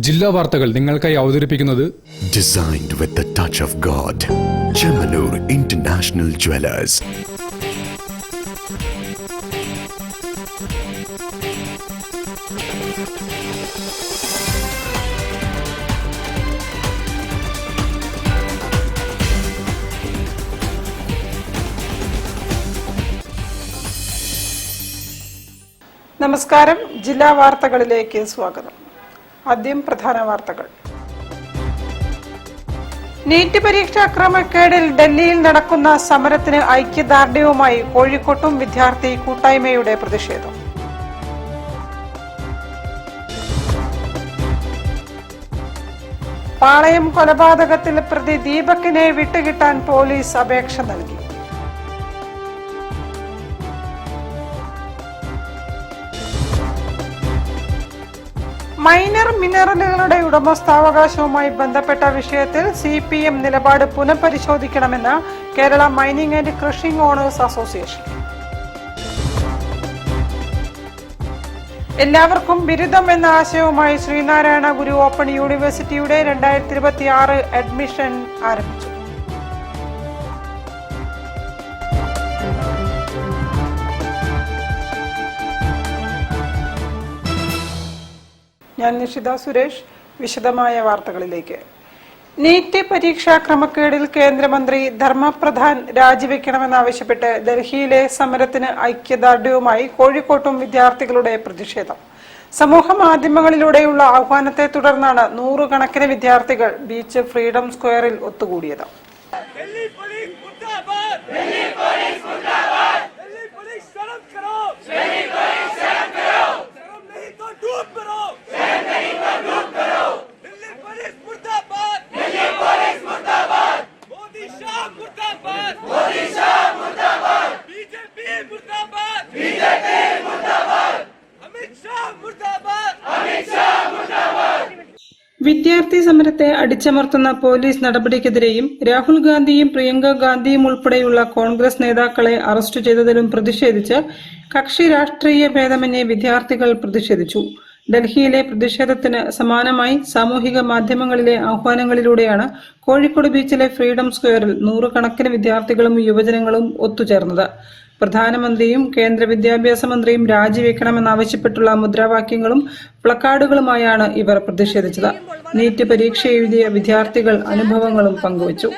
ജില്ലാ വാർത്തകൾ നിങ്ങൾക്കായി അവതരിപ്പിക്കുന്നത് Designed with the touch of God. Chemanur International Jewelers. നമസ്കാരം. ജില്ലാ വാർത്തകളിലേക്ക് സ്വാഗതം. ആദ്യം പ്രധാന വാർത്തകൾ. നീറ്റ് പരീക്ഷാ ക്രമക്കേടിൽ ഡൽഹിയിൽ നടക്കുന്ന സമരത്തിന് ഐക്യദാർഢ്യവുമായി കോഴിക്കോട്ടും വിദ്യാർത്ഥി കൂട്ടായ്മയുടെ പ്രതിഷേധം. പാളയം കൊലപാതകത്തിൽ പ്രതി ദീപകിനെ വിട്ടുകിട്ടാൻ പോലീസ് അപേക്ഷ നൽകി. മൈനർ മിനറലുകളുടെ ഉടമസ്ഥാവകാശവുമായി ബന്ധപ്പെട്ട വിഷയത്തിൽ CPM നിലപാട് പുനഃപരിശോധിക്കണമെന്ന് Kerala mining and crushing owners association. എല്ലാവർക്കും ബിരുദം എന്ന ആശയവുമായി ശ്രീനാരായണ ഗുരു ഓപ്പൺ യൂണിവേഴ്സിറ്റിയുടെ 2026 അഡ്മിഷൻ ആരംഭിച്ചു. ഞാൻ നിഷിത സുരേഷ്. വിശദമായ വാർത്തകളിലേക്ക്. നീറ്റ് പരീക്ഷാ ക്രമക്കേടിൽ കേന്ദ്രമന്ത്രി ധർമ്മപ്രധാൻ രാജിവെക്കണമെന്നാവശ്യപ്പെട്ട് ഡൽഹിയിലെ സമരത്തിന് ഐക്യദാർഢ്യവുമായി കോഴിക്കോട്ടും വിദ്യാർത്ഥികളുടെ പ്രതിഷേധം. സമൂഹ മാധ്യമങ്ങളിലൂടെയുള്ള ആഹ്വാനത്തെ തുടർന്നാണ് നൂറുകണക്കിന് വിദ്യാർത്ഥികൾ ബീച്ച് ഫ്രീഡം സ്ക്വയറിൽ ഒത്തുകൂടിയത്. വിദ്യാർത്ഥി സമരത്തെ അടിച്ചമർത്തുന്ന പോലീസ് നടപടിക്കെതിരെയും രാഹുൽ ഗാന്ധിയും പ്രിയങ്ക ഗാന്ധിയും ഉൾപ്പെടെയുള്ള കോൺഗ്രസ് നേതാക്കളെ അറസ്റ്റ് ചെയ്തതിലും പ്രതിഷേധിച്ച് കക്ഷി രാഷ്ട്രീയ ഭേദമന്യേ വിദ്യാർത്ഥികൾ പ്രതിഷേധിച്ചു. ഡൽഹിയിലെ പ്രതിഷേധത്തിന് സമാനമായി സാമൂഹിക മാധ്യമങ്ങളിലെ ആഹ്വാനങ്ങളിലൂടെയാണ് കോഴിക്കോട് ബീച്ചിലെ ഫ്രീഡം സ്ക്വയറിൽ നൂറുകണക്കിന് വിദ്യാർത്ഥികളും യുവജനങ്ങളും ഒത്തുചേർന്നത്. പ്രധാനമന്ത്രിയും കേന്ദ്ര വിദ്യാഭ്യാസ മന്ത്രിയും രാജിവെക്കണമെന്നാവശ്യപ്പെട്ടുള്ള മുദ്രാവാക്യങ്ങളും പ്ലക്കാർഡുകളുമായാണ് ഇവർ പ്രതിഷേധിച്ചത്. നീറ്റ് പരീക്ഷ എഴുതിയ വിദ്യാർത്ഥികൾ അനുഭവങ്ങളും പങ്കുവച്ചു.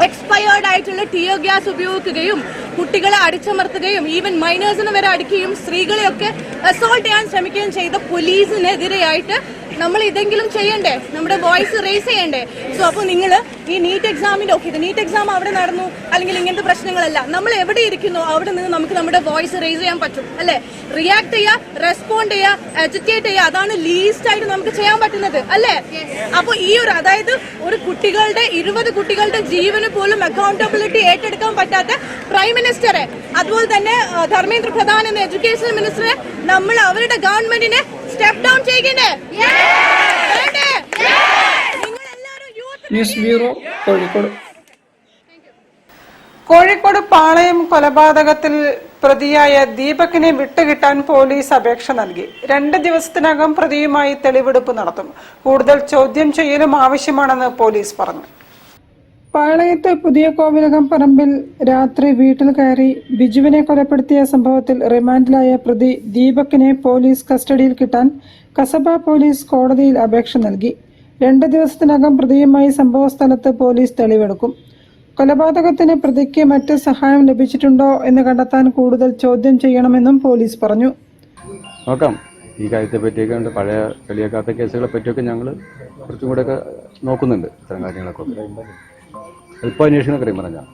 എക്സ്പയർഡ് ആയിട്ടുള്ള ടിയർ ഗ്യാസ് ഉപയോഗിക്കുകയും കുട്ടികളെ അടിച്ചമർത്തുകയും ഈവൻ മൈനേഴ്സിന് വരെ അടിക്കുകയും സ്ത്രീകളെയൊക്കെ അസോൾട്ട് ചെയ്യാൻ ശ്രമിക്കുകയും ചെയ്ത പോലീസിനെതിരെയായിട്ട് നമ്മൾ ഇതെങ്കിലും ചെയ്യണ്ടേ, നമ്മുടെ വോയിസ് റേസ് ചെയ്യണ്ടേ? സോ അപ്പോൾ നിങ്ങൾ ഈ നീറ്റ് എക്സാമിന്റെ ഇത് നീറ്റ് എക്സാം അവിടെ നടന്നു അല്ലെങ്കിൽ ഇങ്ങനത്തെ പ്രശ്നങ്ങളല്ല, നമ്മൾ എവിടെ ഇരിക്കുന്നു അവിടെ നിന്ന് നമുക്ക് നമ്മുടെ വോയിസ് റേസ് ചെയ്യാൻ പറ്റും അല്ലെ? റിയാക്ട് ചെയ്യുക, റെസ്പോണ്ട് ചെയ്യുക, അജിറ്റേറ്റ് ചെയ്യുക, അതാണ് ലീസ്റ്റ് ആയിട്ട് നമുക്ക് ചെയ്യാൻ പറ്റുന്നത് അല്ലേ? അപ്പൊ ഈ ഒരു അതായത് ഒരു 20 കുട്ടികളുടെ ജീവന് പോലും അക്കൗണ്ടബിലിറ്റി ഏറ്റെടുക്കാൻ പറ്റാത്ത പ്രൈം മിനിസ്റ്ററെ, അതുപോലെ തന്നെ ധർമ്മേന്ദ്ര പ്രധാൻ എന്ന എഡ്യൂക്കേഷൻ മിനിസ്റ്ററെ നമ്മൾ അവരുടെ ഗവൺമെന്റിനെ സ്റ്റെപ്പ് ഡൗൺ ചെയ്യണ്ടേ? News bureau, Kozhikode. കോഴിക്കോട് പാളയം കൊലപാതകത്തിൽ പ്രതിയായ ദീപകിനെ വിട്ടുകിട്ടാൻ പോലീസ് അപേക്ഷ നൽകി. 2 ദിവസത്തിനകം പ്രതിയുമായി തെളിവെടുപ്പ് നടത്തും. കൂടുതൽ ചോദ്യം ചെയ്യലും ആവശ്യമാണെന്ന് പോലീസ് പറഞ്ഞു. പാളയത്ത് പുതിയ കോവിലകം പറമ്പിൽ രാത്രി വീട്ടിൽ കയറി ബിജുവിനെ കൊലപ്പെടുത്തിയ സംഭവത്തിൽ റിമാൻഡിലായ പ്രതി ദീപകിനെ പോലീസ് കസ്റ്റഡിയിൽ കിട്ടാൻ കസബ പോലീസ് കോടതിയിൽ അപേക്ഷ നൽകി. 2 ദിവസത്തിനകം പ്രതിയുമായി സംഭവ സ്ഥലത്ത് പോലീസ് തെളിവെടുക്കും. കൊലപാതകത്തിന് പ്രതിക്ക് മറ്റ് സഹായം ലഭിച്ചിട്ടുണ്ടോ എന്ന് കണ്ടെത്താൻ കൂടുതൽ ചോദ്യം ചെയ്യണമെന്നും പോലീസ് പറഞ്ഞു. നോക്കാം, ഈ കാര്യത്തെ പറ്റിയൊക്കെ പഴയ തെളിയാക്കാത്ത കേസുകളെ പറ്റിയൊക്കെ ഞങ്ങൾ കുറച്ചും കൂടെ ഒക്കെ നോക്കുന്നുണ്ട്. ഇത്തരം കാര്യങ്ങളൊക്കെ ഇപ്പോൾ അന്വേഷണം കാര്യം പറഞ്ഞാൽ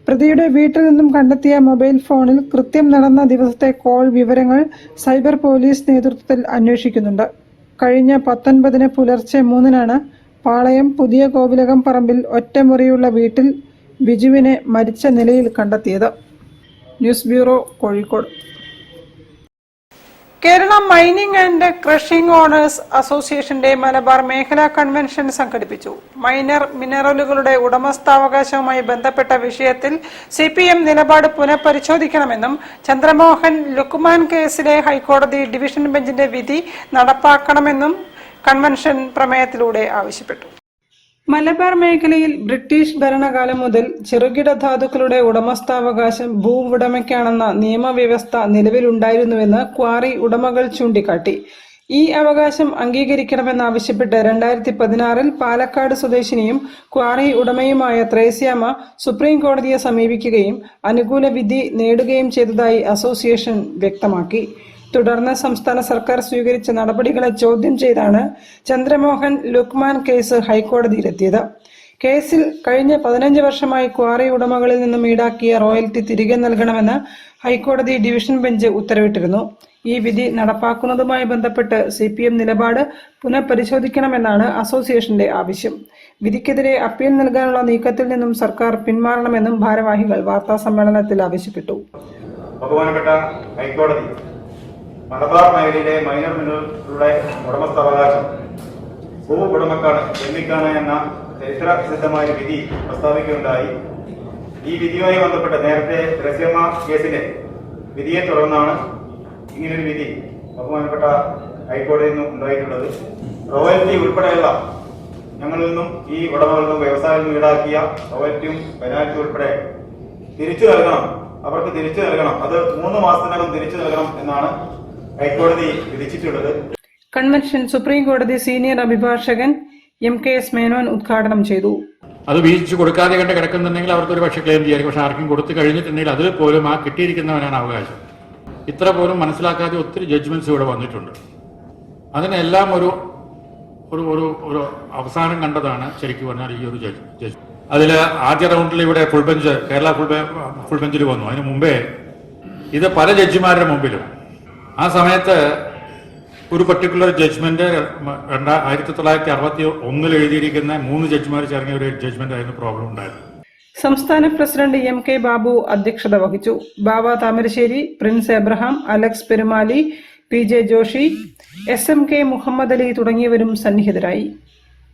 പ്രതിയുടെ വീട്ടിൽ നിന്നും കണ്ടെത്തിയ മൊബൈൽ ഫോണിൽ കൃത്യം നടന്ന ദിവസത്തെ കോൾ വിവരങ്ങൾ സൈബർ പോലീസ് നേതൃത്വത്തിൽ അന്വേഷിക്കുന്നുണ്ട്. കഴിഞ്ഞ 19 പുലർച്ചെ 3 പാളയം പുതിയ കോവിലകം പറമ്പിൽ ഒറ്റമുറിയുള്ള വീട്ടിൽ ബിജുവിനെ മരിച്ച നിലയിൽ കണ്ടെത്തിയത്. News bureau, Kozhikode. Kerala mining and crushing owners അസോസിയേഷന്റെ മലബാർ മേഖലാ കൺവെൻഷൻ സംഘടിപ്പിച്ചു. മൈനർ മിനറലുകളുടെ ഉടമസ്ഥാവകാശവുമായി ബന്ധപ്പെട്ട വിഷയത്തിൽ CPM നിലപാട് പുനഃപരിശോധിക്കണമെന്നും ചന്ദ്രമോഹൻ ലുക്മാൻ കേസിലെ ഹൈക്കോടതി ഡിവിഷൻ ബെഞ്ചിന്റെ വിധി നടപ്പാക്കണമെന്നും കൺവെൻഷൻ പ്രമേയത്തിലൂടെ ആവശ്യപ്പെട്ടു. മലബാർ മേഖലയിൽ ബ്രിട്ടീഷ് ഭരണകാലം മുതൽ ചെറുകിട ധാതുക്കളുടെ ഉടമസ്ഥാവകാശം ഭൂവുടമയ്ക്കാണെന്ന നിയമവ്യവസ്ഥ നിലവിലുണ്ടായിരുന്നുവെന്ന് ക്വാറി ഉടമകൾ ചൂണ്ടിക്കാട്ടി. ഈ അവകാശം അംഗീകരിക്കണമെന്നാവശ്യപ്പെട്ട് 2016 പാലക്കാട് സ്വദേശിനിയും ക്വാറി ഉടമയുമായ ത്രേസ്യാമ്മ സുപ്രീം കോടതിയെ സമീപിക്കുകയും അനുകൂല വിധി നേടുകയും ചെയ്തതായി അസോസിയേഷൻ വ്യക്തമാക്കി. തുടർന്ന് സംസ്ഥാന സർക്കാർ സ്വീകരിച്ച നടപടികളെ ചോദ്യം ചെയ്താണ് ചന്ദ്രമോഹൻ ലുക്മാൻ കേസ് ഹൈക്കോടതിയിലെത്തിയത്. കേസിൽ കഴിഞ്ഞ 15 വർഷമായി ക്വാറി ഉടമകളിൽ നിന്നും ഈടാക്കിയ റോയൽറ്റി തിരികെ നൽകണമെന്ന് ഹൈക്കോടതി ഡിവിഷൻ ബെഞ്ച് ഉത്തരവിട്ടിരുന്നു. ഈ വിധി നടപ്പാക്കുന്നതുമായി ബന്ധപ്പെട്ട് CPM നിലപാട് പുനഃപരിശോധിക്കണമെന്നാണ് അസോസിയേഷന്റെ ആവശ്യം. വിധിക്കെതിരെ അപ്പീൽ നൽകാനുള്ള നീക്കത്തിൽ നിന്നും സർക്കാർ പിന്മാറണമെന്നും ഭാരവാഹികൾ വാർത്താ സമ്മേളനത്തിൽ ആവശ്യപ്പെട്ടു. ബഹുമാനപ്പെട്ട ഹൈക്കോടതി മലബാർ മേഖലയിലെ മൈനർ മിനറലുകളുടെ ഉടമസ്ഥാവകാശം ഭൂ ഉടമക്കാണ് ജന്മിക്കാണ് എന്ന ചരിത്രസിദ്ധമായ വിധി പ്രസ്താവിക്കുകയുണ്ടായി. ഈ വിധിയുമായി ബന്ധപ്പെട്ട് നേരത്തെ ത്രേസ്യാമ്മ കേസിലെ വിധിയെ തുടർന്നാണ് ഇങ്ങനൊരു വിധി ബഹുമാനപ്പെട്ട ഹൈക്കോടതിയിൽ നിന്നും ഉണ്ടായിട്ടുള്ളത്. റോയൽറ്റി ഉൾപ്പെടെയുള്ള ഞങ്ങളിൽ നിന്നും ഈ ഉടമകളിൽ നിന്നും വ്യവസായത്തിൽ നിന്നും ഈടാക്കിയ റോയൽറ്റിയും പെനാൽറ്റി ഉൾപ്പെടെ തിരിച്ചു നൽകണം, അവർക്ക് തിരിച്ചു നൽകണം. അത് 3 മാസത്തിനകം തിരിച്ചു നൽകണം എന്നാണ് ഹൈക്കോടതി വിധിച്ചിട്ടുള്ളത്. കൺവെൻഷൻ സുപ്രീം കോടതി സീനിയർ അഭിഭാഷകൻ MKS മേനോൻ ഉദ്ഘാടനം ചെയ്തു. അത് വീതിച്ചു കൊടുക്കാതെ കണ്ട് കിടക്കുന്നുണ്ടെങ്കിൽ അവർക്ക് ഒരു പക്ഷേ ക്ലെയിം ചെയ്യാം. പക്ഷെ ആർക്കും കൊടുത്തു കഴിഞ്ഞിട്ടുണ്ടെങ്കിൽ അതിൽ പോലും ആ കിട്ടിയിരിക്കുന്നവനാണ് അവകാശം. ഇത്ര പോലും മനസ്സിലാക്കാതെ ഒത്തിരി ജഡ്ജ്മെന്റ്സ് ഇവിടെ വന്നിട്ടുണ്ട്. അതിനെല്ലാം ഒരു ഒരു ഒരു അവസാനം കണ്ടതാണ് ശരിക്കും പറഞ്ഞാൽ ഈ ഒരു ജഡ്ജ്. അതിൽ ആദ്യ റൗണ്ടിൽ ഇവിടെ ഫുൾ ബെഞ്ച്, കേരള ഫുൾ ബെഞ്ചിൽ വന്നു. അതിന് മുമ്പേ ഇത് പല ജഡ്ജിമാരുടെ മുമ്പിലും ആ സമയത്ത് ഒരു പർട്ടിക്കുലർ ജഡ്ജ്മെന്റ് 1961 എഴുതിയിരിക്കുന്ന 3 ജഡ്ജിമാർ ചേർന്ന ഒരു ജഡ്ജ്മെന്റ് ആയിരുന്നു പ്രോബ്ലം ഉണ്ടായത്. സംസ്ഥാന പ്രസിഡന്റ് MK ബാബു അധ്യക്ഷത വഹിച്ചു. Baba Thamarassery, Prince Abraham, Alex Perumali, PJ Joshi, SMK Muhammad Ali തുടങ്ങിയവരും സന്നിഹിതരായി.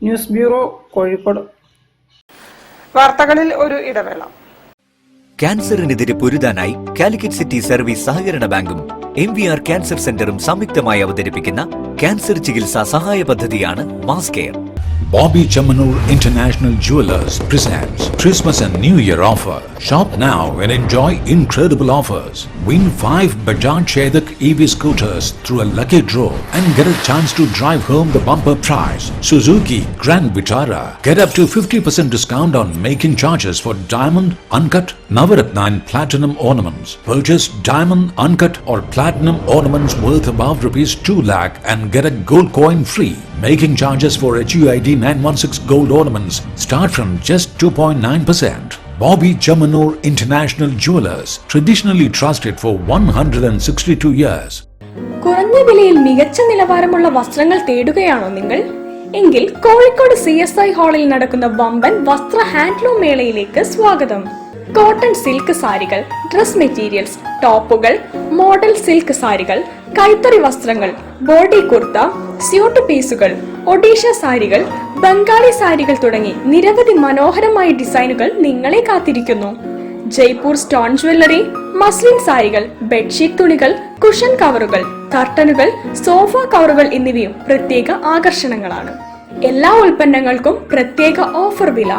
News bureau, Kozhikode. വാർത്തകളിൽ ഒരു ഇടവേള. ക്യാൻസറിനെതിരെ പൊരുതാനായി കാലിക്കറ്റ് സിറ്റി സർവീസ് സഹകരണ ബാങ്കും MVR ക്യാൻസർ സെന്ററും സംയുക്തമായി അവതരിപ്പിക്കുന്ന ക്യാൻസർ ചികിത്സാ സഹായ പദ്ധതിയാണ് mass care. Bobby Chamanur International Jewelers presents Christmas and New Year offer. Shop now and enjoy incredible offers. Win 5 Bajaj Chetak EV scooters through a lucky draw and get a chance to drive home the bumper prize. Suzuki Grand Vitara. Get up to 50% discount on making charges for diamond, uncut, Navaratna and platinum ornaments. Purchase diamond, uncut or platinum ornaments worth above ₹2 lakh and get a gold coin free. Making charges for HUID 916 gold ornaments start from just 2.9%. Bobby Chamanur International Jewelers, traditionally trusted for 162 years. കുറഞ്ഞ വിലയിൽ മികച്ച നിലവാരമുള്ള വസ്ത്രങ്ങൾ തേടുകയാണോ നിങ്ങൾ? എങ്കിൽ Kozhikode CSI ഹാളിൽ നടക്കുന്ന വമ്പൻ വസ്ത്ര ഹാൻഡ്ലൂം മേളയിലേക്ക് സ്വാഗതം. കോട്ടൺ സിൽക്ക് സാരികൾ, ഡ്രസ് മെറ്റീരിയൽസ്, ടോപ്പുകൾ, മോഡൽ സിൽക്ക് സാരികൾ, കൈത്തറി വസ്ത്രങ്ങൾ, ബോഡി കുർത്ത, സ്യൂട്ട് പീസുകൾ, ഒഡീഷ സാരികൾ, ബംഗാളി സാരികൾ തുടങ്ങി നിരവധി മനോഹരമായ ഡിസൈനുകൾ നിങ്ങളെ കാത്തിരിക്കുന്നു. ജയ്പൂർ സ്റ്റോൺ ജ്വല്ലറി, മസ്ലിൻ സാരികൾ, ബെഡ്ഷീറ്റ് തുണികൾ, കുഷൻ കവറുകൾ, കർട്ടനുകൾ, സോഫ കവറുകൾ എന്നിവയും പ്രത്യേക ആകർഷണങ്ങളാണ്. എല്ലാ ഉൽപ്പന്നങ്ങൾക്കും പ്രത്യേക ഓഫർ വില.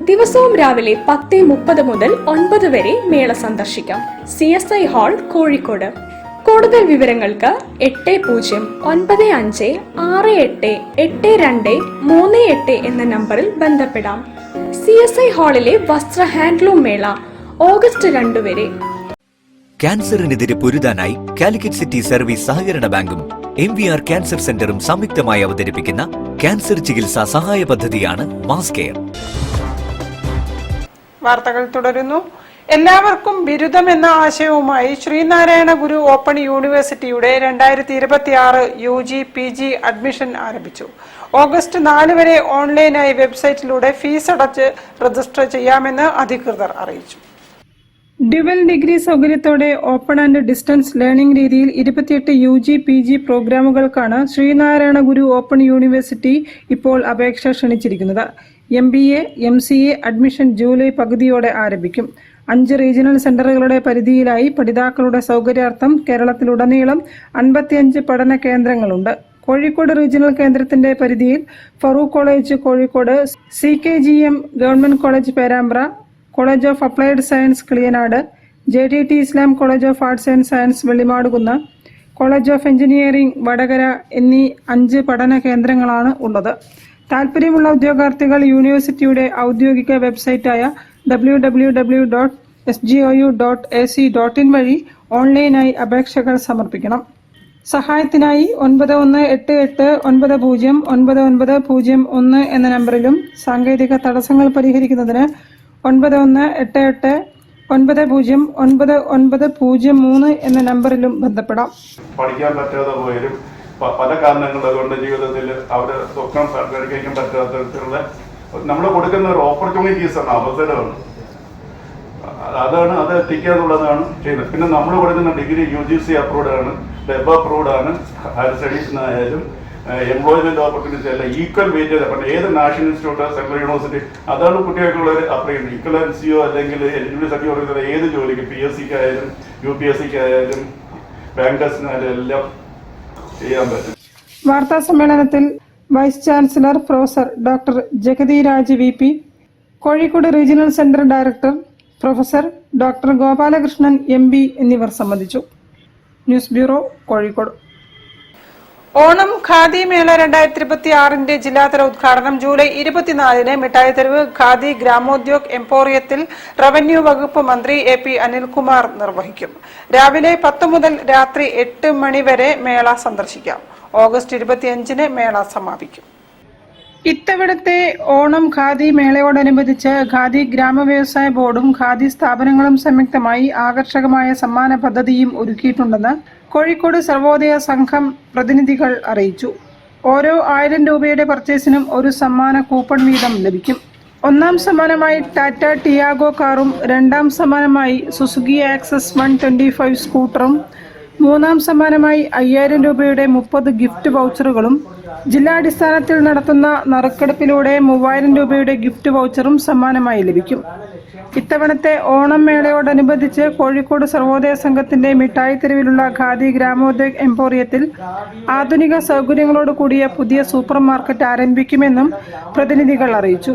ദിവസവും രാവിലെ 10:30 മുതൽ 9 വരെ മേള സന്ദർശിക്കാം. CSI hall, Kozhikode. കൂടുതൽ വിവരങ്ങൾക്ക് 8095688238 എന്ന നമ്പറിൽ ബന്ധപ്പെടാം. CSI ഹാളിലെ വസ്ത്ര ഹാൻഡ്ലൂം മേള ഓഗസ്റ്റ് 2 വരെ. ക്യാൻസറിനെതിരെ പൊരുതാനായി കാലിക്കറ്റ് സിറ്റി സർവീസ് സഹകരണ ബാങ്കും MVR ക്യാൻസർ സെന്ററും സംയുക്തമായി അവതരിപ്പിക്കുന്ന ക്യാൻസർ ചികിത്സാ സഹായ പദ്ധതിയാണ് മാസ് കെയർ. വാർത്തകൾ തുടരുന്നു. എല്ലാവർക്കും ബിരുദം എന്ന ആശയവുമായി ശ്രീനാരായണ ഗുരു ഓപ്പൺ യൂണിവേഴ്സിറ്റിയുടെ 2026 UG PG അഡ്മിഷൻ ആരംഭിച്ചു. ഓഗസ്റ്റ് 4 വരെ ഓൺലൈനായി വെബ്സൈറ്റിലൂടെ ഫീസ് അടച്ച് രജിസ്റ്റർ ചെയ്യാമെന്ന് അധികൃതർ അറിയിച്ചു. ഡ്യുവൽ ഡിഗ്രി സൗകര്യത്തോടെ ഓപ്പൺ ആൻഡ് ഡിസ്റ്റൻസ് ലേണിംഗ് രീതിയിൽ 28 UG PG പ്രോഗ്രാമുകൾക്കാണ് ശ്രീനാരായണ ഗുരു ഓപ്പൺ യൂണിവേഴ്സിറ്റി ഇപ്പോൾ അപേക്ഷ ക്ഷണിച്ചിരിക്കുന്നത്. MBA, MCA അഡ്മിഷൻ ജൂലൈ പകുതിയോടെ ആരംഭിക്കും. 5 റീജിയണൽ സെന്ററുകളുടെ പരിധിയിലായി പഠിതാക്കളുടെ സൗകര്യാർത്ഥം കേരളത്തിലുടനീളം 55 പഠന കേന്ദ്രങ്ങളുണ്ട്. കോഴിക്കോട് റീജിയണൽ കേന്ദ്രത്തിന്റെ പരിധിയിൽ Farook college Kozhikode, CKGM government college Perambra, college of applied science Kiliyanad, JTT Islam college of arts and science Vellimadukunnu, college of engineering Vadakara എന്നീ 5 പഠന കേന്ദ്രങ്ങളാണ് ഉള്ളത്. താൽപ്പര്യമുള്ള ഉദ്യോഗാർത്ഥികൾ യൂണിവേഴ്സിറ്റിയുടെ ഔദ്യോഗിക വെബ്സൈറ്റായ www.sgou.ac.in വഴി ഓൺലൈനായി അപേക്ഷകൾ സമർപ്പിക്കണം. സഹായത്തിനായി 9188909901 എന്ന നമ്പറിലും സാങ്കേതിക തടസ്സങ്ങൾ പരിഹരിക്കുന്നതിന് 9188909903 എന്ന നമ്പറിലും ബന്ധപ്പെടാം. പഠിക്കാൻ പറ്റാതെ പോയാലും പല കാരണങ്ങൾ കൊണ്ട് ജീവിതത്തിൽ അവരുടെ സ്വപ്നം സാക്ഷാത്കരിക്കാൻ പറ്റാത്ത തരത്തിലുള്ള നമ്മൾ കൊടുക്കുന്ന ഒരു ഓപ്പർച്യൂണിറ്റീസ് ആണ്, അവസരമാണ്. അത് എത്തിക്കുക എന്നുള്ളതാണ് ചെയ്യുന്നത്. പിന്നെ നമ്മൾ കൊടുക്കുന്ന ഡിഗ്രി UGC അപ്രൂവ്ഡ് ആണ്, ഡെബ് അപ്രൂവ്ഡ് ആണ്. ഹയർ സ്റ്റഡീസിനായാലും എംപ്ലോയ്മെന്റ് ഓപ്പർച്യൂണിറ്റീസ് എല്ലാം ഈക്വൽ വെയിറ്റ് ചെയ്ത് ഏത് നാഷണൽ ഇൻസ്റ്റിറ്റ്യൂട്ട്, സെൻട്രൽ യൂണിവേഴ്സിറ്റി, അതാണ് കുട്ടികൾക്കുള്ള അപ്ലൈ ചെയ്യുന്നത്. ഇക്വലൻസിയോ അല്ലെങ്കിൽ എലിജിബിലിറ്റി സർട്ടിഫിക്കറ്റ് ഏത് ജോലിക്ക് PSCക്കായാലും UPSCക്കായാലും ബാങ്കേഴ്സിനായാലും എല്ലാം ചെയ്യാൻ പറ്റും. വാർത്താ സമ്മേളനത്തിൽ vice chancellor professor doctor Jagathi Raj VP, Kozhikode regional centre director professor doctor Gopalakrishnan MB എന്നിവർ സംബന്ധിച്ചു. News bureau, Kozhikode. ഓണം ഖാദി മേള 2026 ജില്ലാതല ഉദ്ഘാടനം ജൂലൈ 24 മിഠായിത്തെരുവ് ഖാദി ഗ്രാമോദ്योग എംപോറിയത്തിൽ റവന്യൂ വകുപ്പ് മന്ത്രി AP അനിൽകുമാർ നിർവഹിക്കും. രാവിലെ 10 മുതൽ രാത്രി 8 മണി വരെ മേള സന്ദർശിക്കാം. ഓഗസ്റ്റ് 25 മേള സമാപിക്കും. ഇത്തവണത്തെ ഓണം ഖാദി മേളയോടനുബന്ധിച്ച് ഖാദി ഗ്രാമവ്യവസായ ബോർഡും ഖാദി സ്ഥാപനങ്ങളും സംയുക്തമായി ആകർഷകമായ സമ്മാന പദ്ധതിയും ഒരുക്കിയിട്ടുണ്ടെന്ന് കോഴിക്കോട് സർവോദയ സംഘം പ്രതിനിധികൾ അറിയിച്ചു. ഓരോ 1000 രൂപയുടെ പർച്ചേസിനും ഒരു സമ്മാന കൂപ്പൺ വീതം ലഭിക്കും. 1ാം സമ്മാനമായി ടാറ്റ ടിയാഗോ കാറും 2ാം സമ്മാനമായി സുസുക്കി ആക്സസ് 125 സ്കൂട്ടറും 3ാം സമ്മാനമായി 5000 രൂപയുടെ 30 ഗിഫ്റ്റ് വൗച്ചറുകളും ജില്ലാടിസ്ഥാനത്തിൽ നടത്തുന്ന നറുക്കെടുപ്പിലൂടെ 3000 രൂപയുടെ ഗിഫ്റ്റ് വൗച്ചറും സമ്മാനമായി ലഭിക്കും. ഇത്തവണത്തെ ഓണം മേളയോടനുബന്ധിച്ച് കോഴിക്കോട് സർവോദയ സംഘത്തിന്റെ മിഠായി തെരുവിലുള്ള ഖാദി ഗ്രാമോദ്योग എംപോറിയത്തിൽ ആധുനിക സൗകര്യങ്ങളോട് കൂടിയ പുതിയ സൂപ്പർ മാർക്കറ്റ് ആരംഭിക്കുമെന്നും പ്രതിനിധികൾ അറിയിച്ചു.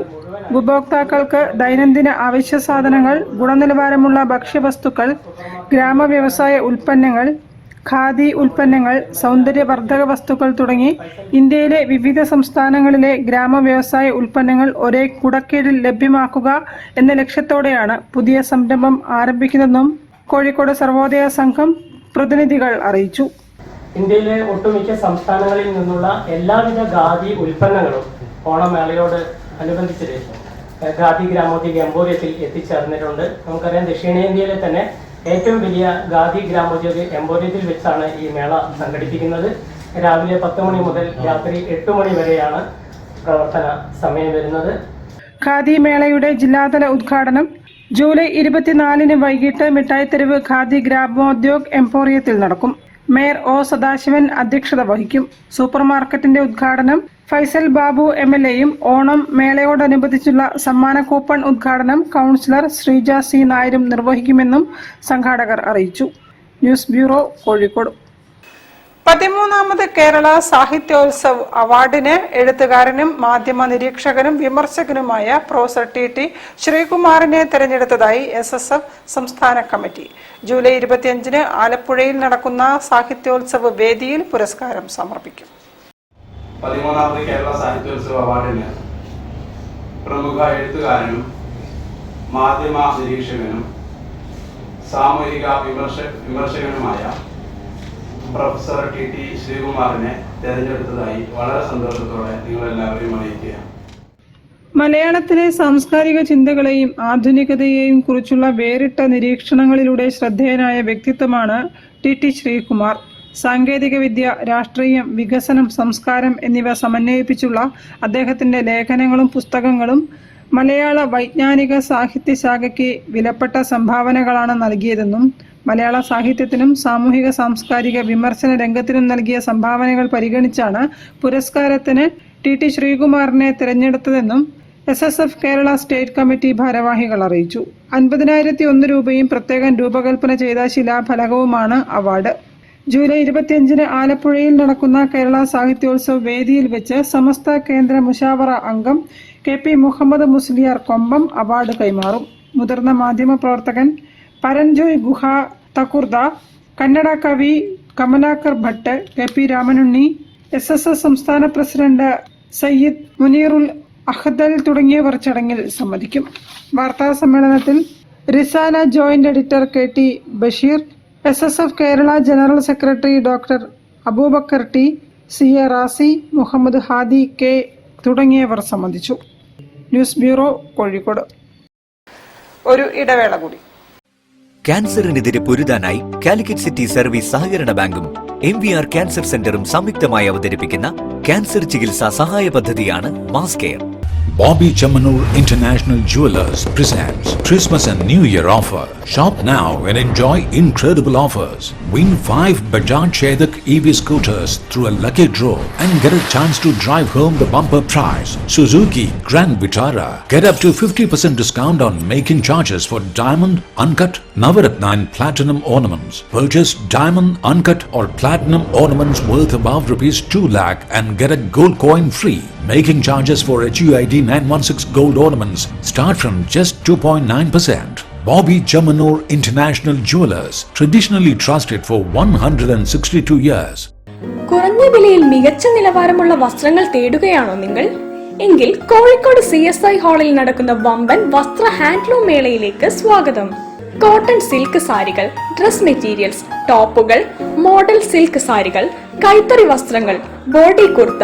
ഉപഭോക്താക്കൾക്ക് ദൈനംദിന അവശ്യ സാധനങ്ങൾ, ഗുണനിലവാരമുള്ള ഭക്ഷ്യവസ്തുക്കൾ, ഗ്രാമവ്യവസായ ഉൽപ്പന്നങ്ങൾ, ഖാദി ഉൽപ്പന്നങ്ങൾ, സൗന്ദര്യവർദ്ധക വസ്തുക്കൾ തുടങ്ങി ഇന്ത്യയിലെ വിവിധ സംസ്ഥാനങ്ങളിലെ ഗ്രാമവ്യവസായ ഉൽപ്പന്നങ്ങൾ ഒരേ കുടക്കീഴിൽ ലഭ്യമാക്കുക എന്ന ലക്ഷ്യത്തോടെയാണ് പുതിയ സംരംഭം ആരംഭിക്കുന്നതെന്നും കോഴിക്കോട് സർവോദയ സംഘം പ്രതിനിധികൾ അറിയിച്ചു. ഇന്ത്യയിലെ ഒട്ടുമിക്ക സംസ്ഥാനങ്ങളിൽ നിന്നുള്ള എല്ലാവിധ ഖാദി ഉൽപ്പന്നങ്ങളും ഓണമേളയോട് അനുബന്ധിച്ച് ഖാദി ഗ്രാമോദ്योग എംപോറിയത്തിൽ എത്തിച്ചേർന്നിട്ടുണ്ട്. നമുക്കറിയാം, ദക്ഷിണേന്ത്യയിലെ തന്നെ ഏറ്റവും വലിയ ഖാദി ഗ്രാമോദ്योग എംപോറിയത്തിൽ വെച്ചാണ് ഈ മേള സംഘടിപ്പിക്കുന്നത്. രാവിലെ 10 മണി മുതൽ രാത്രി 8 മണി വരെയാണ് പ്രവർത്തന സമയം വരുന്നത്. ഖാദി മേളയുടെ ജില്ലാതല ഉദ്ഘാടനം ജൂലൈ 24 വൈകിട്ട് മിഠായിത്തെരുവ് ഖാദി ഗ്രാമോദ്योग എംപോറിയത്തിൽ നടക്കും. മേയർ O സദാശിവൻ അധ്യക്ഷത വഹിക്കും. സൂപ്പർ മാർക്കറ്റിന്റെ ഉദ്ഘാടനം ഫൈസൽ ബാബു MLAയും ഓണം മേളയോടനുബന്ധിച്ചുള്ള സമ്മാന കൂപ്പൺ ഉദ്ഘാടനം കൗൺസിലർ ശ്രീജ C നായരും നിർവഹിക്കുമെന്നും സംഘാടകർ അറിയിച്ചു. News bureau, Kozhikode. 13ാമത് കേരള സാഹിത്യോത്സവ് അവാർഡിന് എഴുത്തുകാരനും മാധ്യമ നിരീക്ഷകനും വിമർശകനുമായ പ്രൊഫസർ TT ശ്രീകുമാറിനെ തെരഞ്ഞെടുത്തതായി SSF സംസ്ഥാന കമ്മിറ്റി. ജൂലൈ 25 ആലപ്പുഴയിൽ നടക്കുന്ന സാഹിത്യോത്സവ് വേദിയിൽ പുരസ്കാരം സമർപ്പിക്കും. 13ാമത് കേരള സാഹിത്യോത്സവ അവാർഡിന് പ്രമുഖ എഴുത്തുകാരനും മാധ്യമ നിരീക്ഷകനും സാമൂഹിക വിമർശകനുമായ പ്രൊഫസർ TT ശ്രീകുമാറിനെ തെരഞ്ഞെടുത്തതായി വളരെ സന്തോഷത്തോടെ നിങ്ങളെല്ലാവരെയും അറിയിക്കുക. മലയാളത്തിലെ സാംസ്കാരിക ചിന്തകളെയും ആധുനികതയെയും കുറിച്ചുള്ള വേറിട്ട നിരീക്ഷണങ്ങളിലൂടെ ശ്രദ്ധേയനായ വ്യക്തിത്വമാണ് TT ശ്രീകുമാർ. സാങ്കേതികവിദ്യ, രാഷ്ട്രീയം, വികസനം, സംസ്കാരം എന്നിവ സമന്വയിപ്പിച്ചുള്ള അദ്ദേഹത്തിന്റെ ലേഖനങ്ങളും പുസ്തകങ്ങളും മലയാള വൈജ്ഞാനിക സാഹിത്യ ശാഖയ്ക്ക് വിലപ്പെട്ട സംഭാവനകളാണ് നൽകിയതെന്നും മലയാള സാഹിത്യത്തിനും സാമൂഹിക സാംസ്കാരിക വിമർശന രംഗത്തിനും നൽകിയ സംഭാവനകൾ പരിഗണിച്ചാണ് പുരസ്കാരത്തിന് TT ശ്രീകുമാറിനെ തിരഞ്ഞെടുത്തതെന്നും SSF Kerala state committee ഭാരവാഹികൾ അറിയിച്ചു. 50,001 രൂപയും പ്രത്യേകം രൂപകൽപ്പന ചെയ്ത ശിലാഫലകവുമാണ് അവാർഡ്. ജൂലൈ 25 ആലപ്പുഴയിൽ നടക്കുന്ന കേരള സാഹിത്യോത്സവ വേദിയിൽ വെച്ച് സമസ്ത കേന്ദ്ര മുശാവറ അംഗം KP മുഹമ്മദ് മുസ്ലിയാർ കൊമ്പം അവാർഡ് കൈമാറും. മുതിർന്ന മാധ്യമ പ്രവർത്തകൻ പരഞ്ജോയ് ഗുഹ തക്കുർദ, കന്നഡ കവി കമലാകർ ഭട്ട്, KP രാമനുണ്ണി, SSS സംസ്ഥാന പ്രസിഡന്റ് സയ്യിദ് മുനീറുൽ അഹ്ദൽ തുടങ്ങിയവർ ചടങ്ങിൽ സംബന്ധിക്കും. വാർത്താ സമ്മേളനത്തിൽ Risala joint editor KT Basheer, SSF Kerala general secretary doctor Aboobacker T, CA Razi, Muhammad Hadi K തുടങ്ങിയവർ സംബന്ധിച്ചു. News bureau, Kozhikode. ഒരു ഇടവേള കൂടി. ക്യാൻസറിനെതിരെ പൊരുതാനായി കാലിക്കറ്റ് സിറ്റി സർവീസ് സഹകരണ ബാങ്കും MVR ക്യാൻസർ സെന്ററും സംയുക്തമായി അവതരിപ്പിക്കുന്ന ക്യാൻസർ ചികിത്സാ സഹായ പദ്ധതിയാണ് mass care. Bobby Chamanur International Jewelers presents Christmas and New Year offer. Shop now and enjoy incredible offers. Win 5 Bajaj Chetak EV scooters through a lucky draw and get a chance to drive home the bumper prize. Suzuki Grand Vitara. Get up to 50% discount on making charges for diamond, uncut, Navaratna and platinum ornaments. Purchase diamond, uncut or platinum ornaments worth above rupees 2 lakh and get a gold coin free. Making charges for HUID 916 gold ornaments start from just 2.9%. Bobby Chamanur International Jewelers, traditionally trusted for 162 years. കുറഞ്ഞ വിലയിൽ മികച്ച നിലവാരമുള്ള വസ്ത്രങ്ങൾ തേടുകയാണോ നിങ്ങൾ? എങ്കിൽ Kozhikode CSI ഹാളിൽ നടക്കുന്ന വമ്പൻ വസ്ത്ര ഹാൻഡ്ലൂം മേളയിലേക്ക് സ്വാഗതം. കോട്ടൺ സിൽക്ക് സാരികൾ, ഡ്രസ് മെറ്റീരിയൽസ്, ടോപ്പുകൾ, മോഡൽ സിൽക്ക് സാരികൾ, കൈത്തറി വസ്ത്രങ്ങൾ, ബോഡി കുർത്ത,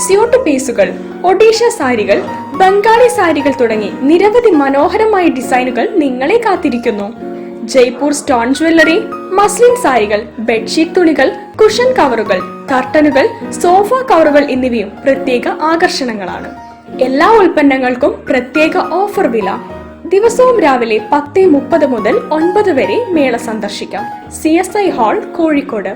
സ്യൂട്ട് പീസുകൾ, ഒഡീഷ സാരികൾ, ബംഗാളി സാരികൾ തുടങ്ങി നിരവധി മനോഹരമായ ഡിസൈനുകൾ നിങ്ങളെ കാത്തിരിക്കുന്നു. ജയ്പൂർ സ്റ്റോൺ ജ്വല്ലറി, മസ്ലിൻ സാരികൾ, ബെഡ്ഷീറ്റ് തുണികൾ, കുഷൻ കവറുകൾ, കർട്ടനുകൾ, സോഫ കവറുകൾ എന്നിവയും പ്രത്യേക ആകർഷണങ്ങളാണ്. എല്ലാ ഉൽപ്പന്നങ്ങൾക്കും പ്രത്യേക ഓഫർ വില. ദിവസവും രാവിലെ 10:30 മുതൽ 9 വരെ മേള സന്ദർശിക്കാം. CSI hall, Kozhikode.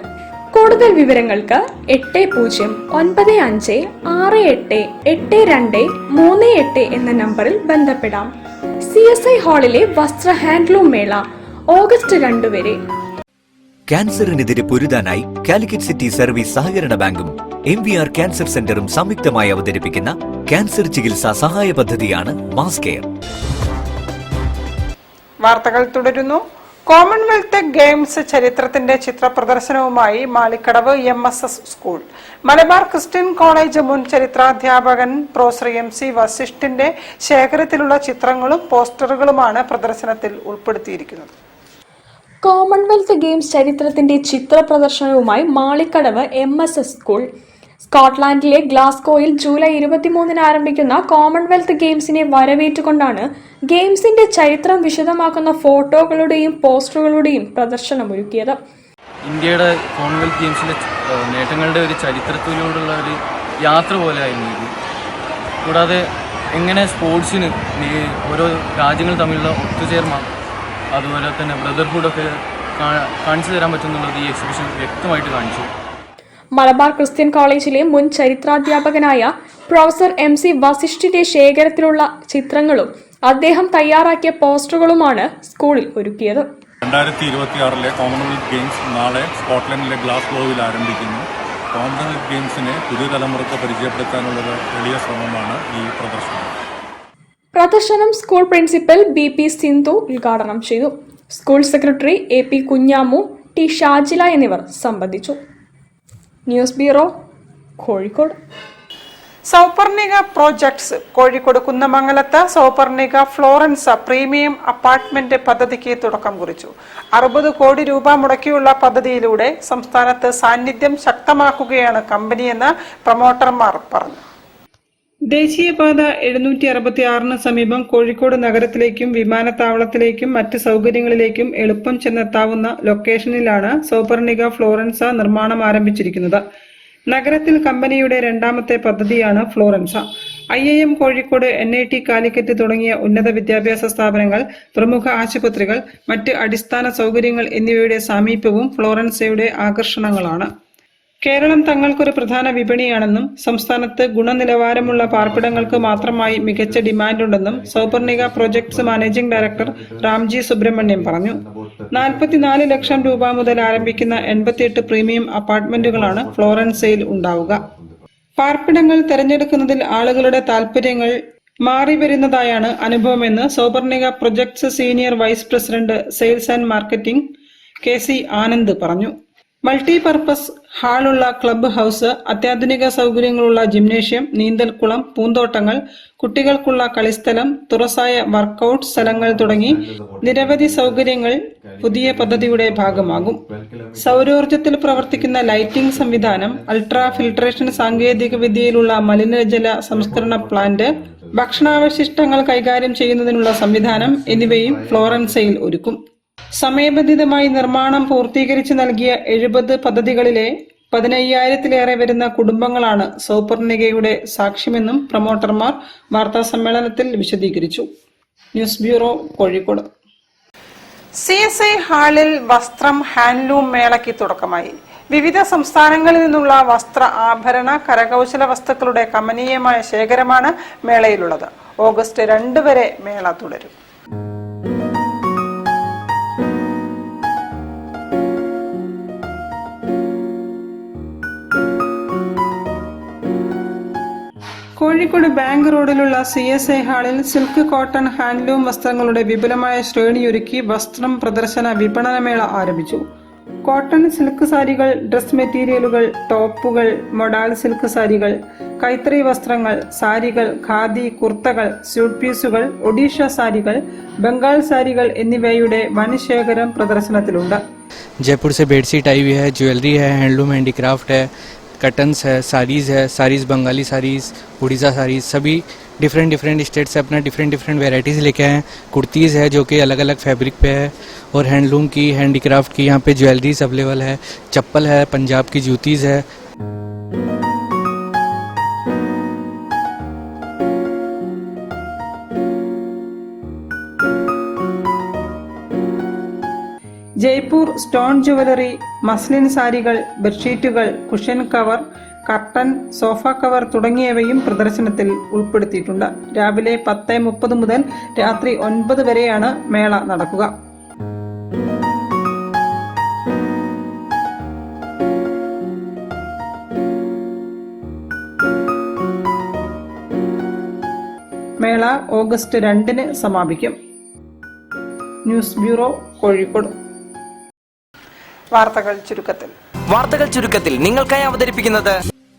കൂടുതൽ വിവരങ്ങൾക്ക് 8095688238 എന്ന നമ്പറിൽ ബന്ധപ്പെടാം. CSI ഹാളിലെ വസ്ത്ര ഹാൻഡ്ലൂം മേള ഓഗസ്റ്റ് 2 വരെ. ക്യാൻസറിനെതിരെ പൊരുതാനായി കാലിക്കറ്റ് സിറ്റി സർവീസ് സഹകരണ ബാങ്കും MVR ക്യാൻസർ സെന്ററും സംയുക്തമായി അവതരിപ്പിക്കുന്ന ക്യാൻസർ ചികിത്സാ സഹായ പദ്ധതിയാണ് മാസ് കെയർ. വാർത്തകൾ തുടരുന്നു. കോമൺവെൽത്ത് ഗെയിംസ് ചരിത്രത്തിന്റെ ചിത്ര പ്രദർശനവുമായി Malikkadavu MSS school. Malabar Christian college മുൻ ചരിത്രാധ്യാപകൻ പ്രൊഫസർ MC വസിഷ്ഠിന്റെ ശേഖരത്തിലുള്ള ചിത്രങ്ങളും പോസ്റ്ററുകളുമാണ് പ്രദർശനത്തിൽ ഉൾപ്പെടുത്തിയിരിക്കുന്നത്. കോമൺവെൽത്ത് ഗെയിംസ് ചരിത്രത്തിന്റെ ചിത്ര പ്രദർശനവുമായി മാളിക്കടവ് MSS സ്കൂൾ. സ്കോട്ട്ലാൻഡിലെ ഗ്ലാസ്ഗോയിൽ ജൂലൈ 23 ആരംഭിക്കുന്ന കോമൺവെൽത്ത് ഗെയിംസിനെ വരവേറ്റുകൊണ്ടാണ് ഗെയിംസിന്റെ ചരിത്രം വിശദമാക്കുന്ന ഫോട്ടോകളുടെയും പോസ്റ്ററുകളുടെയും പ്രദർശനമൊരുക്കിയത്. ഇന്ത്യയുടെ കോമൺവെൽത്ത് ഗെയിംസിലെ നേട്ടങ്ങളുടെ ഒരു ചരിത്രത്തിലൂടെയുള്ള ഒരു യാത്ര പോലെയായിരുന്നു ഇത്. കൂടാതെ എങ്ങനെ സ്പോർട്സിന് ഓരോ രാജ്യങ്ങൾ തമ്മിലുള്ള ഒത്തുചേർമ, അതുപോലെ തന്നെ ബ്രദർഹുഡൊക്കെ കാണിച്ചു തരാൻ പറ്റുന്നുള്ളത് ഈ എക്സിബിഷൻ വ്യക്തമായിട്ട് കാണിച്ചു. മലബാർ ക്രിസ്ത്യൻ കോളേജിലെ മുൻ ചരിത്രാധ്യാപകനായ പ്രൊഫസർ MC വസിഷ്ഠിന്റെ ശേഖരത്തിലുള്ള ചിത്രങ്ങളും അദ്ദേഹം തയ്യാറാക്കിയ പോസ്റ്ററുകളുമാണ് സ്കൂളിൽ ഒരുക്കിയത്. 2026 കോമൺവെൽത്ത് ഗെയിംസ് നാളെ സ്കോട്ട്ലൻഡിലെ ഗ്ലാസ്ഗോയിൽ ആരംഭിക്കുന്നു. കോമൺവെൽത്ത് ഗെയിംസിനെ പുതുതലമുറക്ക് പരിചയപ്പെടുത്താനുള്ള വലിയ ശ്രമമാണ് ഈ പ്രദർശനം. പ്രദർശനം സ്കൂൾ പ്രിൻസിപ്പൽ BP സിന്ധു ഉദ്ഘാടനം ചെയ്തു. School secretary AP Kunhamu, T Shajila എന്നിവർ സംബന്ധിച്ചു. News bureau, Kozhikode. Souparnika projects Kozhikode കുന്നമംഗലത്ത് സൗപർണിക ഫ്ലോറൻസ് പ്രീമിയം അപ്പാർട്ട്മെന്റ് പദ്ധതിക്ക് തുടക്കം കുറിച്ചു. 60 കോടി രൂപ മുടക്കിയുള്ള പദ്ധതിയിലൂടെ സംസ്ഥാനത്ത് സാന്നിധ്യം ശക്തമാക്കുകയാണ് കമ്പനിയെന്ന് പ്രൊമോട്ടർമാർ പറഞ്ഞു. ദേശീയപാത 766 സമീപം കോഴിക്കോട് നഗരത്തിലേക്കും വിമാനത്താവളത്തിലേക്കും മറ്റ് സൗകര്യങ്ങളിലേക്കും എളുപ്പം ചെന്നെത്താവുന്ന ലൊക്കേഷനിലാണ് സൗപർണിക ഫ്ലോറൻസ നിർമ്മാണം ആരംഭിച്ചിരിക്കുന്നത്. നഗരത്തിൽ കമ്പനിയുടെ രണ്ടാമത്തെ പദ്ധതിയാണ് ഫ്ലോറൻസ. IIM കോഴിക്കോട്, NIT കാലിക്കറ്റ് തുടങ്ങിയ ഉന്നത വിദ്യാഭ്യാസ സ്ഥാപനങ്ങൾ, പ്രമുഖ ആശുപത്രികൾ, മറ്റ് അടിസ്ഥാന സൗകര്യങ്ങൾ എന്നിവയുടെ സാമീപ്യവും ഫ്ലോറൻസയുടെ ആകർഷണങ്ങളാണ്. കേരളം തങ്ങൾക്കൊരു പ്രധാന വിപണിയാണെന്നും സംസ്ഥാനത്ത് ഗുണനിലവാരമുള്ള പാർപ്പിടങ്ങൾക്ക് മാത്രമായി മികച്ച ഡിമാൻഡുണ്ടെന്നും Souparnika projects managing director Ramji Subramaniam പറഞ്ഞു. 44 ലക്ഷം രൂപ മുതൽ ആരംഭിക്കുന്ന 88 പ്രീമിയം അപ്പാർട്ട്മെന്റുകളാണ് ഫ്ലോറൻസയിൽ ഉണ്ടാവുക. പാർപ്പിടങ്ങൾ തെരഞ്ഞെടുക്കുന്നതിൽ ആളുകളുടെ താൽപര്യങ്ങൾ മാറി വരുന്നതായാണ് അനുഭവമെന്ന് Souparnika projects senior vice president sales and marketing KC Anand പറഞ്ഞു. മൾട്ടിപർപ്പസ് ഹാളുള്ള ക്ലബ്ബ് ഹൗസ്, അത്യാധുനിക സൗകര്യങ്ങളുള്ള ജിംനേഷ്യം, നീന്തൽക്കുളം, പൂന്തോട്ടങ്ങൾ, കുട്ടികൾക്കുള്ള കളിസ്ഥലം, തുറസായ വർക്കൌട്ട് സ്ഥലങ്ങൾ തുടങ്ങി നിരവധി സൗകര്യങ്ങൾ പുതിയ പദ്ധതിയുടെ ഭാഗമാകും. സൗരോർജ്ജത്തിൽ പ്രവർത്തിക്കുന്ന ലൈറ്റിംഗ് സംവിധാനം, അൾട്രാ ഫിൽട്രേഷൻ സാങ്കേതിക വിദ്യയിലുള്ള മലിനജല സംസ്കരണ പ്ലാന്റ്, ഭക്ഷണാവശിഷ്ടങ്ങൾ കൈകാര്യം ചെയ്യുന്നതിനുള്ള സംവിധാനം എന്നിവയും ഫ്ലോറൻസയിൽ ഒരുക്കും. സമയബന്ധിതമായി നിർമ്മാണം പൂർത്തീകരിച്ചു നൽകിയ 70 പദ്ധതികളിലെ 15,000-ലേറെ വരുന്ന കുടുംബങ്ങളാണ് സൗപർണികയുടെ സാക്ഷ്യമെന്നും പ്രൊമോട്ടർമാർ വാർത്താസമ്മേളനത്തിൽ വിശദീകരിച്ചു. News bureau, Kozhikode. CSI ഹാളിൽ വസ്ത്രം ഹാൻഡ്ലൂം മേളയ്ക്ക് തുടക്കമായി. വിവിധ സംസ്ഥാനങ്ങളിൽ നിന്നുള്ള വസ്ത്ര, ആഭരണ, കരകൗശല വസ്തുക്കളുടെ കമനീയമായ ശേഖരമാണ് മേളയിലുള്ളത്. ഓഗസ്റ്റ് 2 വരെ മേള തുടരും. കോഴിക്കോട് ബാങ്ക് റോഡിലുള്ള CSI ഹാളിൽ സിൽക്ക്, കോട്ടൺ, ഹാൻഡ്ലൂം വസ്ത്രങ്ങളുടെ വിപുലമായ ശ്രേണിയൊരുക്കി വസ്ത്രം പ്രദർശന വിപണനമേള ആരംഭിച്ചു. കോട്ടൺ സിൽക്ക് സാരികൾ, ഡ്രസ് മെറ്റീരിയലുകൾ, ടോപ്പുകൾ, മൊഡാൾ സിൽക്ക് സാരികൾ, കൈത്തറി വസ്ത്രങ്ങൾ, സാരികൾ, ഖാദി, കുർത്തകൾ, സ്യൂട്ട് പീസുകൾ, ഒഡീഷ സാരികൾ, ബംഗാൾ സാരികൾ എന്നിവയുടെ വൻ ശേഖരം പ്രദർശനത്തിലുണ്ട്. जयपुर से बेडशीट आई हुई है, ज्वेलरी है, हैंडलूम हैंडीक्राफ्ट है, कटन्स है, साड़ीज़ बंगाली साड़ीज़, उड़ीसा साड़ीज़, सभी डिफरेंट स्टेट से अपना डिफरेंट वेराइटीज़ लेके आए हैं. कुर्तीज़ है जो कि अलग अलग फैब्रिक पे है, और हैंडलूम की, हैंडीक्राफ्ट की यहाँ पे ज्वेलरीज अवेलेबल है, चप्पल है, पंजाब की जूतीज़ है. ജയ്പൂർ സ്റ്റോൺ ജുവലറി, മസ്ലിൻ സാരികൾ, ബെഡ്ഷീറ്റുകൾ, cushion cover, curtain, sofa cover തുടങ്ങിയവയും പ്രദർശനത്തിൽ ഉൾപ്പെടുത്തിയിട്ടുണ്ട്. രാവിലെ 10:30 മുതൽ രാത്രി 9 വരെയാണ് മേള നടക്കുക. മേള ഓഗസ്റ്റ് 2 സമാപിക്കും. News bureau, Kozhikode. വാർത്തകൾ ചുരുക്കത്തിൽ നിങ്ങൾക്കായി അവതരിപ്പിക്കുന്നത്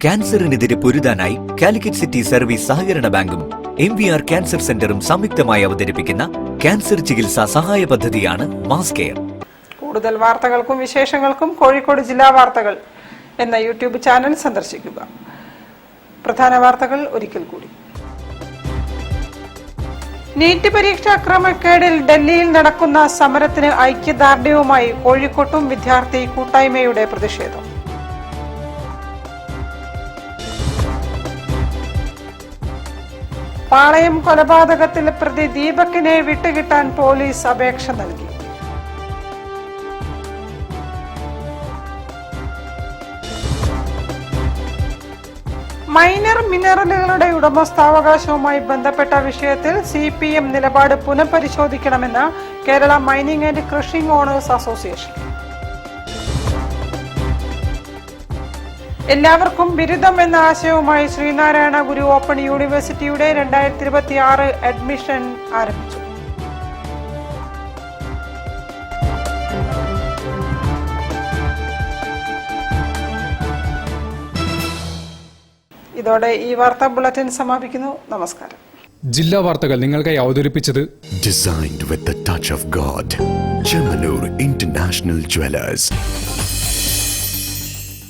ക്യാൻസറിനെതിരെ പൊരുതാനായി കാലിക്കറ്റ് സിറ്റി സർവീസ് സഹകരണ ബാങ്കും MVR ക്യാൻസർ സെന്ററും സംയുക്തമായി അവതരിപ്പിക്കുന്ന ക്യാൻസർ ചികിത്സാ സഹായ പദ്ധതിയാണ് മാസ് കെയർ. കൂടുതൽ വാർത്തകൾക്കും വിശേഷങ്ങൾക്കും കോഴിക്കോട് ജില്ലാ വാർത്തകൾ എന്ന യൂട്യൂബ് ചാനൽ സന്ദർശിക്കുക. പ്രധാന വാർത്തകൾ ഒരിക്കൽ കൂടി. നീറ്റ് പരീക്ഷാ ക്രമക്കേടിൽ ഡൽഹിയിൽ നടക്കുന്ന സമരത്തിന് ഐക്യദാർഢ്യവുമായി കോഴിക്കോട്ടും വിദ്യാർത്ഥി കൂട്ടായ്മയുടെ പ്രതിഷേധം. പാളയം കൊലപാതകത്തിൽ പ്രതി ദീപകിനെ വിട്ടുകിട്ടാൻ പോലീസ് അപേക്ഷ നൽകി. മൈനർ മിനറലുകളുടെ ഉടമസ്ഥാവകാശവുമായി ബന്ധപ്പെട്ട വിഷയത്തിൽ CPM നിലപാട് പുനഃപരിശോധിക്കണമെന്ന് Kerala mining and crushing owners association. എല്ലാവർക്കും ബിരുദം എന്ന ആശയവുമായി ശ്രീനാരായണ ഗുരു ഓപ്പൺ യൂണിവേഴ്സിറ്റിയുടെ 2026 അഡ്മിഷൻ ആരംഭിച്ചു. ഇതോടെ ഈ വാർത്താ ബുള്ളറ്റിൻ സമാപിക്കുന്നു. നമസ്കാരം. ജില്ലാ വാർത്തകൾ നിങ്ങൾക്കായി അവതരിപ്പിച്ചത് Designed with the touch of God. Chemanur International Jewelers.